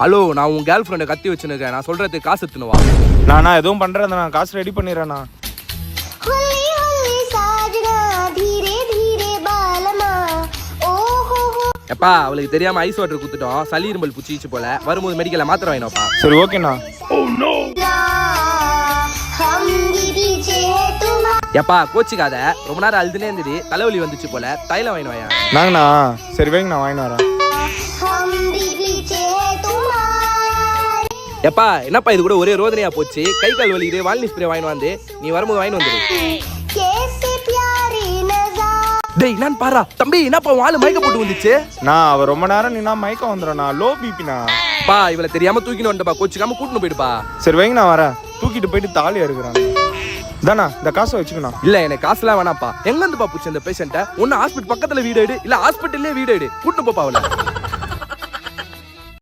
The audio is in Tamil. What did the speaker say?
ஹலோ, நான் உன் கேர்ள் ஃப்ரெண்டை கத்தி வச்சுருக்கேன். நான் சொல்றதுக்கு காசு எடுத்துனுவா. நான் எதுவும் பண்றேன், நான் காசு ரெடி பண்ணிடுறேண்ணா. எப்பா, அவளுக்கு தெரியாம ஐஸ் வாட்டர் குத்துட்டோம். சளி இருமல் புச்சிச்சு போல. வரும்போது மெடிக்கல்ல மாத்திரை வாங்கினோப்பா. சரி ஓகேண்ணா. எப்பா கோச்சிக்காத, ரொம்ப நேரம் அழுதுனே இருந்தது, தலைவலி வந்துச்சு போல. தைலம் வாங்கினு வாயா. நாங்கண்ணா சரி வைங்க, நான் வாங்கிட்டு வரேன். எப்பா என்னப்பா இது கூட ஒரே ரோதனையா போச்சு. கை கால் வலிக்குது, வால்னி ஸ்ப்ரே வாங்கிட்டு வந்து நீ வரும்போது வாங்கிட்டு வந்துடு. டேய் நான் பாரா தம்பி, என்னப்பா வாழை மயக்க போட்டு வந்துச்சு. நான் அவ ரொம்ப நேரம் நீனா மயக்கம் வந்துடுறேண்ணா, லோ பிபிண்ணா. பா இவளை தெரியாம தூக்கின்னு வந்துப்பா, கோச்சிக்காம கூட்டின்னு போயிடுப்பா. சரி வைங்க, நான் வரேன். தூக்கிட்டு போயிட்டு தாலியா இருக்கிறான் தானா, இந்த காசை வச்சுக்கணும். இல்ல எனக்கு காசுலாம் வேணாப்பா. எங்க இருந்து பாப்புச்சு இந்த பேஷண்ட்டை? ஒன்னு ஹாஸ்பிட்டல் பக்கத்துல வீடு எடு, இல்ல ஹாஸ்பிட்டல்லே வீடு எடு, கூட்டு போப்பா அவளை.